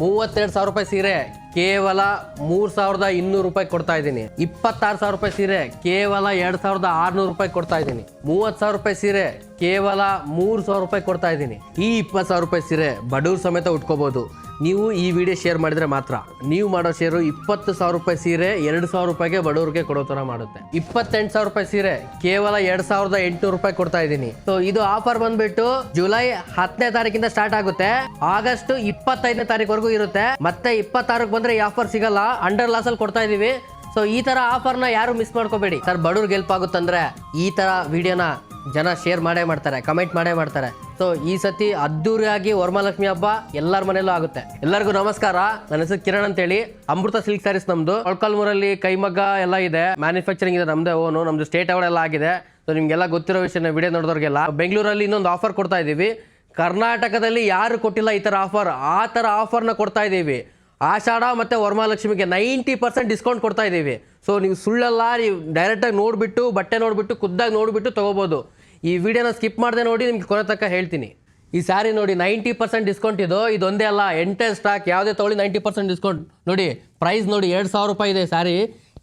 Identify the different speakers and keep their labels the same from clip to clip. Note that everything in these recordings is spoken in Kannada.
Speaker 1: 32,000 ರೂಪಾಯಿ ಸೀರೆ ಕೇವಲ 3,200 ರೂಪಾಯಿ ಕೊಡ್ತಾ ಇದ್ದೀನಿ. 26,000 ರೂಪಾಯಿ ಸೀರೆ ಕೇವಲ 2,600 ರೂಪಾಯಿ ಕೊಡ್ತಾ ಇದ್ದೀನಿ. 30,000 ರೂಪಾಯಿ ಸೀರೆ ಕೇವಲ 3,000 ರೂಪಾಯಿ ಕೊಡ್ತಾ ಇದ್ದೀನಿ. ಈ 20,000 ರೂಪಾಯಿ ಸೀರೆ ಬಡವ್ರ ಸಮೇತ ಉಟ್ಕೋಬಹುದು. ನೀವು ಈ ವಿಡಿಯೋ ಶೇರ್ ಮಾಡಿದ್ರೆ ಮಾತ್ರ. ನೀವು ಮಾಡೋ ಶೇರು 20,000 ರೂಪಾಯಿ ಸೀರೆ 2,000 ರೂಪಾಯಿಗೆ ಬಡವ್ರಿಗೆ ಕೊಡೋ ತರ ಮಾಡುತ್ತೆ. 28,000 ರೂಪಾಯಿ ಸೀರೆ ಕೇವಲ 2,800 ರೂಪಾಯಿ ಕೊಡ್ತಾ ಇದ್ದೀನಿ. ಸೊ ಇದು ಆಫರ್ ಬಂದ್ಬಿಟ್ಟು ಜುಲೈ 10ನೇ ತಾರೀಕಿಂದ ಸ್ಟಾರ್ಟ್ ಆಗುತ್ತೆ. ಆಗಸ್ಟ್ 25ನೇ ತಾರೀಕುವರೆಗೂ ಇರುತ್ತೆ. ಮತ್ತೆ 26ಕ್ಕೆ ಬಂದ್ರೆ ಈ ಆಫರ್ ಸಿಗಲ್ಲ. ಅಂಡರ್ ಲಾಸ್ ಅಲ್ಲಿ ಕೊಡ್ತಾ ಇದೀವಿ. ಸೊ ಈ ತರ ಆಫರ್ ನ ಯಾರು ಮಿಸ್ ಮಾಡ್ಕೋಬೇಡಿ ಸರ್. ಬಡವ್ರಿಗೆ ಹೆಲ್ಪ್ ಆಗುತ್ತಂದ್ರೆ ಈ ತರ ವಿಡಿಯೋನ ಜನ ಶೇರ್ ಮಾಡೇ ಮಾಡ್ತಾರೆ, ಕಮೆಂಟ್ ಮಾಡೇ ಮಾಡ್ತಾರೆ. ಸೊ ಈ ಸತಿ ಅದ್ದೂರಿಯಾಗಿ ವರಮಹಾಲಕ್ಷ್ಮಿ ಹಬ್ಬ ಎಲ್ಲರ ಮನೆಯಲ್ಲೂ ಆಗುತ್ತೆ. ಎಲ್ಲರಿಗೂ ನಮಸ್ಕಾರ. ನನ್ನ ಹೆಸರು ಕಿರಣ್ ಅಂತ ಹೇಳಿ. ಅಮೃತ ಸಿಲ್ಕ್ ಸ್ಯಾರೀಸ್ ನಮ್ದು. ಮೊಳಕಾಲ್ಮೂರಲ್ಲಿ ಕೈಮಗ್ಗ ಎಲ್ಲ ಇದೆ, ಮ್ಯಾನುಫ್ಯಾಕ್ಚರಿಂಗ್ ಇದೆ ನಮ್ದೇ ಓನು. ನಮ್ದು ಸ್ಟೇಟ್ ಅವಾರ್ಡ್ ಎಲ್ಲ ಆಗಿದೆ. ಸೊ ನಿಮ್ಗೆಲ್ಲ ಗೊತ್ತಿರೋ ವಿಷಯ ವಿಡಿಯೋ ನೋಡಿದವ್ರಿಗೆಲ್ಲ. ಬೆಂಗಳೂರಲ್ಲಿ ಇನ್ನೊಂದು ಆಫರ್ ಕೊಡ್ತಾ ಇದೀವಿ. ಕರ್ನಾಟಕದಲ್ಲಿ ಯಾರು ಕೊಟ್ಟಿಲ್ಲ ಈ ತರ ಆಫರ್, ಆ ತರ ಆಫರ್ನ ಕೊಡ್ತಾ ಇದೀವಿ. ಆಷಾಢ ಮತ್ತೆ ವರಮಹಾಲಕ್ಷ್ಮಿಗೆ 90% ಡಿಸ್ಕೌಂಟ್ ಕೊಡ್ತಾ ಇದೀವಿ. ಸೊ ನೀವು ಸುಳ್ಳಲ್ಲ, ನೀವು ಡೈರೆಕ್ಟಾಗಿ ನೋಡಿಬಿಟ್ಟು ಬಟ್ಟೆ ನೋಡಿಬಿಟ್ಟು ಖುದ್ದಾಗಿ ನೋಡಿಬಿಟ್ಟು ತೊಗೋಬೋದು. ಈ ವಿಡಿಯೋನ ಸ್ಕಿಪ್ ಮಾಡದೆ ನೋಡಿ, ನಿಮ್ಗೆ ಕೊನೆ ತನಕ ಹೇಳ್ತೀನಿ. ಈ ಸ್ಯಾರಿ ನೋಡಿ 90% ಡಿಸ್ಕೌಂಟ್ ಇದೊಂದೇ ಅಲ್ಲ, ಎಂಟೈರ್ ಸ್ಟಾಕ್ ಯಾವುದೇ ತೊಗೊಳ್ಳಿ 90% ಡಿಸ್ಕೌಂಟ್. ನೋಡಿ ಪ್ರೈಸ್ ನೋಡಿ 2,000 ರೂಪಾಯಿ ಇದೆ ಸ್ಯಾರಿ.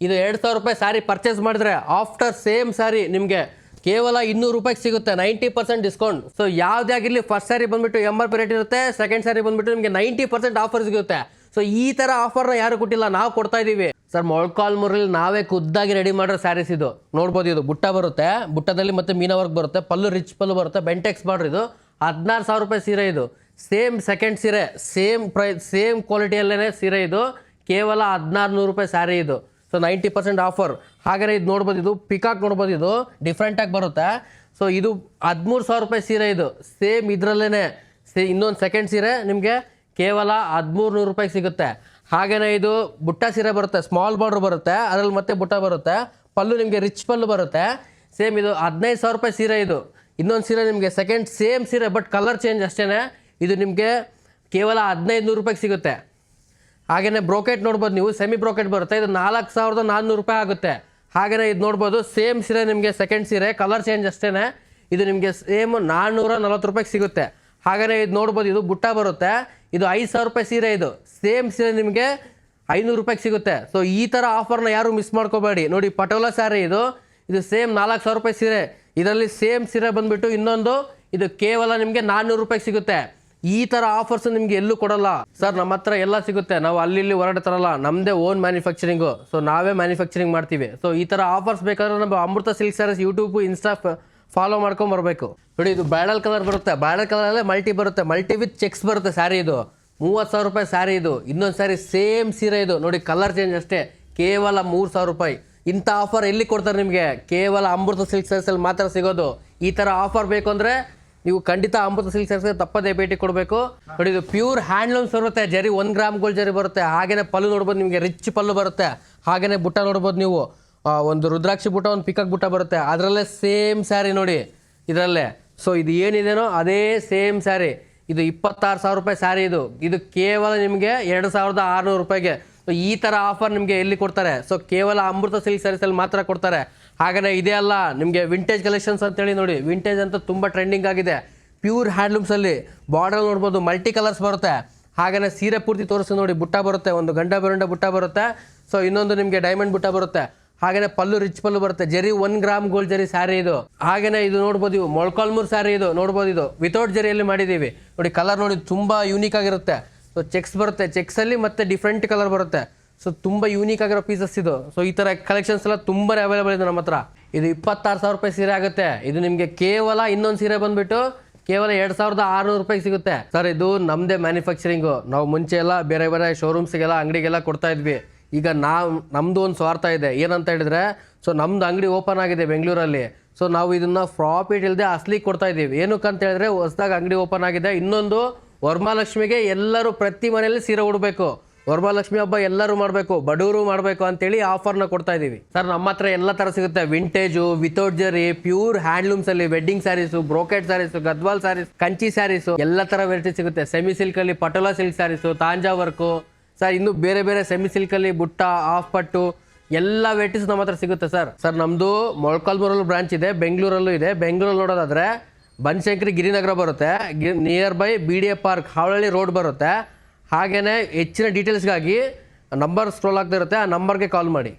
Speaker 1: ಇದು 2,000 ರೂಪಾಯಿ ಸ್ಯಾರಿ ಪರ್ಚೇಸ್ ಮಾಡಿದ್ರೆ ಆಫ್ಟರ್ ಸೇಮ್ ಸ್ಯಾರಿ ನಿಮಗೆ ಕೇವಲ 200 ರೂಪಾಯಿಗೆ ಸಿಗುತ್ತೆ. 90% ಡಿಸ್ಕೌಂಟ್. ಸೊ ಯಾವುದೇ ಆಗಿರಲಿ, ಫಸ್ಟ್ ಸ್ಯಾರಿ ಬಂದ್ಬಿಟ್ಟು MRP ರೇಟ್ ಇರುತ್ತೆ, ಸೆಕೆಂಡ್ ಸ್ಯಾರಿ ಬಂದ್ಬಿಟ್ಟು ನಿಮಗೆ 90% ಆಫರ್ ಸಿಗುತ್ತೆ. ಸೊ ಈ ತರ ಆಫರ್ನ ಯಾರು ಕೊಟ್ಟಿಲ್ಲ, ನಾವು ಕೊಡ್ತಾ ಇದೀವಿ ಸರ್. ಮೊಳಕಾಲ್ಮೂರಲ್ಲಿ ನಾವೇ ಖುದ್ದಾಗಿ ರೆಡಿ ಮಾಡೋ ಸ್ಯಾರೀಸ್ ಇದು. ನೋಡ್ಬೋದು, ಇದು ಬುಟ್ಟ ಬರುತ್ತೆ, ಬುಟ್ಟದಲ್ಲಿ ಮತ್ತೆ ಮೀನಾ ವರ್ಕ್ ಬರುತ್ತೆ, ಪಲ್ಲು ರಿಚ್ ಪಲ್ಲು ಬರುತ್ತೆ, ಬೆಂಟೆಕ್ಸ್ ಬಾರ್ಡರ್. ಇದು 16,000 ರೂಪಾಯಿ ಸೀರೆ. ಇದು ಸೇಮ್ ಸೆಕೆಂಡ್ ಸೀರೆ, ಸೇಮ್ ಪ್ರೈಸ್, ಸೇಮ್ ಕ್ವಾಲಿಟಿಯಲ್ಲೇ ಸೀರೆ. ಇದು ಕೇವಲ 1,600 ರೂಪಾಯಿ ಸ್ಯಾರಿ. ಇದು ಸೊ 90% ಆಫರ್. ಹಾಗೆಯೇ ಇದು ನೋಡ್ಬೋದು, ಇದು ಪಿಕಾಕ್ ನೋಡ್ಬೋದು, ಇದು ಡಿಫ್ರೆಂಟಾಗಿ ಬರುತ್ತೆ. ಸೊ ಇದು 13,000 ರೂಪಾಯಿ ಸೀರೆ. ಇದು ಸೇಮ್ ಇದರಲ್ಲೇ ಇನ್ನೊಂದು ಸೆಕೆಂಡ್ ಸೀರೆ ನಿಮಗೆ ಕೇವಲ 1,300 ರೂಪಾಯಿಗೆ ಸಿಗುತ್ತೆ. ಹಾಗೆಯೇ ಇದು ಬುಟ್ಟ ಸೀರೆ ಬರುತ್ತೆ, ಸ್ಮಾಲ್ ಬಾರ್ಡರ್ ಬರುತ್ತೆ, ಅದರಲ್ಲಿ ಮತ್ತೆ ಬುಟ್ಟ ಬರುತ್ತೆ, ಪಲ್ಲು ನಿಮಗೆ ರಿಚ್ ಪಲ್ಲು ಬರುತ್ತೆ. ಸೇಮ್ ಇದು 15,000 ರೂಪಾಯಿ ಸೀರೆ. ಇದು ಇನ್ನೊಂದು ಸೀರೆ ನಿಮಗೆ ಸೆಕೆಂಡ್ ಸೇಮ್ ಸೀರೆ, ಬಟ್ ಕಲರ್ ಚೇಂಜ್ ಅಷ್ಟೇ. ಇದು ನಿಮಗೆ ಕೇವಲ 1,500 ರೂಪಾಯಿಗೆ ಸಿಗುತ್ತೆ. ಹಾಗೆಯೇ ಬ್ರೋಕೆಟ್ ನೋಡ್ಬೋದು ನೀವು, ಸೆಮಿ ಬ್ರೋಕೆಟ್ ಬರುತ್ತೆ, ಇದು 4,400 ರೂಪಾಯಿ ಆಗುತ್ತೆ. ಹಾಗೆಯೇ ಇದು ನೋಡ್ಬೋದು, ಸೇಮ್ ಸೀರೆ ನಿಮಗೆ ಸೆಕೆಂಡ್ ಸೀರೆ, ಕಲರ್ ಚೇಂಜ್ ಅಷ್ಟೇ. ಇದು ನಿಮಗೆ ಸೇಮ್ 440 ರೂಪಾಯಿಗೆ ಸಿಗುತ್ತೆ. ಹಾಗೆಯೇ ಇದು ನೋಡ್ಬೋದು, ಇದು ಬುಟ್ಟ ಬರುತ್ತೆ, ಇದು 5,000 ರೂಪಾಯಿ ಸೀರೆ. ಇದು ಸೇಮ್ ಸೀರೆ ನಿಮಗೆ 500 ರೂಪಾಯಿಗೆ ಸಿಗುತ್ತೆ. ಸೊ ಈ ಥರ ಆಫರ್ನ ಯಾರು ಮಿಸ್ ಮಾಡ್ಕೋಬೇಡಿ. ನೋಡಿ ಪಟೋಲಾ ಸ್ಯಾರಿ, ಇದು ಸೇಮ್ 4,000 ರೂಪಾಯಿ ಸೀರೆ. ಇದರಲ್ಲಿ ಸೇಮ್ ಸೀರೆ ಬಂದ್ಬಿಟ್ಟು ಇನ್ನೊಂದು, ಇದು ಕೇವಲ ನಿಮಗೆ 400 ರೂಪಾಯಿಗೆ ಸಿಗುತ್ತೆ. ಈ ಥರ ಆಫರ್ಸ್ ನಿಮಗೆ ಎಲ್ಲೂ ಕೊಡಲ್ಲ ಸರ್. ನಮ್ಮ ಹತ್ರ ಎಲ್ಲ ಸಿಗುತ್ತೆ, ನಾವು ಅಲ್ಲಿ ಹೊರಗಡೆ ತರಲ್ಲ, ನಮ್ಮದೇ ಓನ್ ಮ್ಯಾನುಫ್ಯಾಕ್ಚರಿಂಗು. ಸೊ ನಾವೇ ಮ್ಯಾನುಫ್ಯಾಕ್ಚರಿಂಗ್ ಮಾಡ್ತೀವಿ. ಸೊ ಈ ಥರ ಆಫರ್ಸ್ ಬೇಕಾದ್ರೆ ನಮ್ಮ Amrutha silk sarees YouTube, Insta follow ಮಾಡ್ಕೊಂಡು ಬರಬೇಕು. ನೋಡಿ ಇದು ಬ್ರೈಡಲ್ ಕಲರ್ ಬರುತ್ತೆ, ಬ್ರೈಡಲ್ ಕಲರಲ್ಲೇ ಮಲ್ಟಿ ಬರುತ್ತೆ, ಮಲ್ಟಿ ವಿತ್ ಚೆಕ್ಸ್ ಬರುತ್ತೆ ಸ್ಯಾರಿ. ಇದು 30,000 ರೂಪಾಯಿ ಸ್ಯಾರಿ. ಇದು ಇನ್ನೊಂದು ಸ್ಯಾರಿ ಸೇಮ್ ಸೀರೆ. ಇದು ನೋಡಿ ಕಲರ್ ಚೇಂಜ್ ಅಷ್ಟೇ, ಕೇವಲ 3,000 ರೂಪಾಯಿ. ಇಂಥ ಆಫರ್ ಎಲ್ಲಿ ಕೊಡ್ತಾರೆ ನಿಮಗೆ? ಕೇವಲ ಅಮೃತ ಸಿಲ್ಕ್ ಸ್ಯಾರೀಸಲ್ಲಿ ಮಾತ್ರ ಸಿಗೋದು. ಈ ಥರ ಆಫರ್ ಬೇಕು ಅಂದರೆ ನೀವು ಖಂಡಿತ ಅಮೃತ ಸಿಲ್ಕ್ ಸ್ಯಾರೀಸ್ಗೆ ತಪ್ಪದೇ ಭೇಟಿ ಕೊಡಬೇಕು. ನೋಡಿ ಇದು ಪ್ಯೂರ್ ಹ್ಯಾಂಡ್ಲೂಮ್ಸ್ ಬರುತ್ತೆ, ಜರಿ 1 ಗ್ರಾಮ್ ಗೋಲ್ಡ್ ಜರಿ ಬರುತ್ತೆ. ಹಾಗೆಯೇ ಪಲ್ಲು ನೋಡ್ಬೋದು, ನಿಮಗೆ ರಿಚ್ ಪಲ್ಲು ಬರುತ್ತೆ. ಹಾಗೆಯೇ ಬುಟ್ಟ ನೋಡ್ಬೋದು ನೀವು, ಒಂದು ರುದ್ರಾಕ್ಷಿ ಬುಟ್ಟ, ಒಂದು ಪಿಕಾಕ್ ಬುಟ್ಟ ಬರುತ್ತೆ, ಅದರಲ್ಲೇ ಸೇಮ್ ಸ್ಯಾರಿ ನೋಡಿ ಇದರಲ್ಲೇ. ಸೊ ಇದು ಏನಿದೆನೋ ಅದೇ ಸೇಮ್ ಸ್ಯಾರಿ. ಇದು 26,000 ರೂಪಾಯಿ ಸ್ಯಾರಿ. ಇದು ಕೇವಲ ನಿಮಗೆ 2,600 ರೂಪಾಯಿಗೆ. ಸೊ ಈ ಥರ ಆಫರ್ ನಿಮಗೆ ಎಲ್ಲಿ ಕೊಡ್ತಾರೆ? ಸೊ ಕೇವಲ ಅಮೃತ ಸಿಲ್ಕ್ ಸ್ಯಾರೀಸಲ್ಲಿ ಮಾತ್ರ ಕೊಡ್ತಾರೆ. ಹಾಗೆಯೇ ಇದೇ ಅಲ್ಲ, ನಿಮಗೆ ವಿಂಟೇಜ್ ಕಲೆಕ್ಷನ್ಸ್ ಅಂತೇಳಿ ನೋಡಿ, ವಿಂಟೇಜ್ ಅಂತ ತುಂಬ ಟ್ರೆಂಡಿಂಗ್ ಆಗಿದೆ. ಪ್ಯೂರ್ ಹ್ಯಾಂಡ್ಲೂಮ್ಸಲ್ಲಿ ಬಾರ್ಡರ್ ನೋಡ್ಬೋದು, ಮಲ್ಟಿ ಕಲರ್ಸ್ ಬರುತ್ತೆ. ಹಾಗೆಯೇ ಸೀರೆ ಪೂರ್ತಿ ತೋರಿಸಿ ನೋಡಿ, ಬುಟ್ಟ ಬರುತ್ತೆ, ಒಂದು ಗಂಡ ಬೆರುಂಡ ಬುಟ್ಟ ಬರುತ್ತೆ. ಸೊ ಇನ್ನೊಂದು ನಿಮಗೆ ಡೈಮಂಡ್ ಬುಟ್ಟ ಬರುತ್ತೆ. ಹಾಗೆಯೇ ಪಲ್ಲು ರಿಚ್ ಪಲ್ಲು ಬರುತ್ತೆ, ಜರಿ 1 ಗ್ರಾಮ್ ಗೋಲ್ಡ್ ಜರಿ ಸ್ಯಾರಿ. ಇದು ಹಾಗೆಯೇ ಇದು ನೋಡ್ಬೋದು, ಇವು ಮೊಳಕಾಲ್ಮೂರು ಸ್ಯಾರಿ. ಇದು ನೋಡ್ಬೋದು, ಇದು ವಿತೌಟ್ ಜರಿಯಲ್ಲಿ ಮಾಡಿದ್ದೀವಿ. ನೋಡಿ ಕಲರ್ ನೋಡಿ ತುಂಬ ಯೂನಿಕ್ ಆಗಿರುತ್ತೆ. ಸೊ ಚೆಕ್ಸ್ ಬರುತ್ತೆ, ಚೆಕ್ಸಲ್ಲಿ ಮತ್ತೆ ಡಿಫ್ರೆಂಟ್ ಕಲರ್ ಬರುತ್ತೆ. ಸೊ ತುಂಬ ಯೂನಿಕ್ ಆಗಿರೋ ಪೀಸಸ್ ಇದು. ಸೊ ಈ ಥರ ಕಲೆಕ್ಷನ್ಸ್ ಎಲ್ಲ ತುಂಬಾ ಅವೈಲೇಬಲ್ ಇದೆ ನಮ್ಮ ಹತ್ರ. ಇದು 26,000 ರೂಪಾಯಿ ಸೀರೆ ಆಗುತ್ತೆ. ಇದು ನಿಮಗೆ ಕೇವಲ ಇನ್ನೊಂದು ಸೀರೆ ಬಂದ್ಬಿಟ್ಟು ಕೇವಲ 2,600 ರೂಪಾಯಿಗೆ ಸಿಗುತ್ತೆ ಸರ್. ಇದು ನಮ್ಮದೇ ಮ್ಯಾನುಫ್ಯಾಕ್ಚರಿಂಗು. ನಾವು ಮುಂಚೆ ಎಲ್ಲ ಬೇರೆ ಬೇರೆ ಶೋರೂಮ್ಸ್ಗೆಲ್ಲ, ಅಂಗಡಿಗೆಲ್ಲ ಕೊಡ್ತಾ ಇದ್ವಿ. ಈಗ ನಮ್ಮದು ಒಂದು ಸ್ವಾರ್ಥ ಇದೆ. ಏನಂತ ಹೇಳಿದ್ರೆ, ಸೊ ನಮ್ಮದು ಅಂಗಡಿ ಓಪನ್ ಆಗಿದೆ ಬೆಂಗಳೂರಲ್ಲಿ. ಸೊ ನಾವು ಇದನ್ನು ಪ್ರಾಫಿಟ್ ಇಲ್ಲದೆ ಅಸ್ಲಿಗೆ ಕೊಡ್ತಾ ಇದ್ದೀವಿ. ಏನಕ್ಕಂತ ಹೇಳಿದ್ರೆ, ಹೊಸದಾಗಿ ಅಂಗಡಿ ಓಪನ್ ಆಗಿದೆ. ಇನ್ನೊಂದು, ವರಮಹಾಲಕ್ಷ್ಮಿಗೆ ಎಲ್ಲರೂ ಪ್ರತಿ ಮನೆಯಲ್ಲಿ ಸೀರೆ ಉಡಬೇಕು, ವರಮಹಾಲಕ್ಷ್ಮಿ ಹಬ್ಬ ಎಲ್ಲರೂ ಮಾಡಬೇಕು, ಬಡವರು ಮಾಡಬೇಕು ಅಂತೇಳಿ ಆಫರ್ನ ಕೊಡ್ತಾ ಇದ್ದೀವಿ ಸರ್. ನಮ್ಮ ಹತ್ರ ಎಲ್ಲ ಥರ ಸಿಗುತ್ತೆ, ವಿಂಟೇಜು, ವಿತೌಟ್ ಜರಿ, ಪ್ಯೂರ್ ಹ್ಯಾಂಡ್ಲೂಮ್ಸಲ್ಲಿ wedding sarees, brocade sarees, Gadwal sarees, Kanchi sarees, ಎಲ್ಲ ಥರ ವೆರೈಟಿ ಸಿಗುತ್ತೆ. ಸೆಮಿ ಸಿಲ್ಕಲ್ಲಿ ಪಟೋಲಾ ಸಿಲ್ಕ್ ಸ್ಯಾರೀಸು, ತಾಂಜಾ ವರ್ಕು ಸರ್, ಇನ್ನು ಬೇರೆ ಬೇರೆ ಸೆಮಿ ಸಿಲ್ಕಲ್ಲಿ ಬುಟ್ಟ, ಹಾಫ್ ಪಟ್ಟು ಎಲ್ಲ ವೆರೈಟೀಸ್ ನಮ್ಮ ಹತ್ರ ಸಿಗುತ್ತೆ ಸರ್. ನಮ್ಮದು ಮೊಳಕಾಲ್ಮೂರಲ್ಲೂ ಬ್ರಾಂಚ್ ಇದೆ, ಬೆಂಗಳೂರಲ್ಲೂ ಇದೆ. ಬೆಂಗಳೂರಲ್ಲಿ ನೋಡೋದಾದರೆ ಬನಶಂಕರಿ ಗಿರಿನಗರ ಬರುತ್ತೆ, near by BDA park, Havalahalli road ಬರುತ್ತೆ. ಹಾಗೆಯೇ ಹೆಚ್ಚಿನ ಡೀಟೇಲ್ಸ್ಗಾಗಿ ನಂಬರ್ ಸ್ಕ್ರೋಲ್ ಆಗ್ತಾ ಇರುತ್ತೆ, ಆ ನಂಬರ್ಗೆ ಕಾಲ್ ಮಾಡಿ.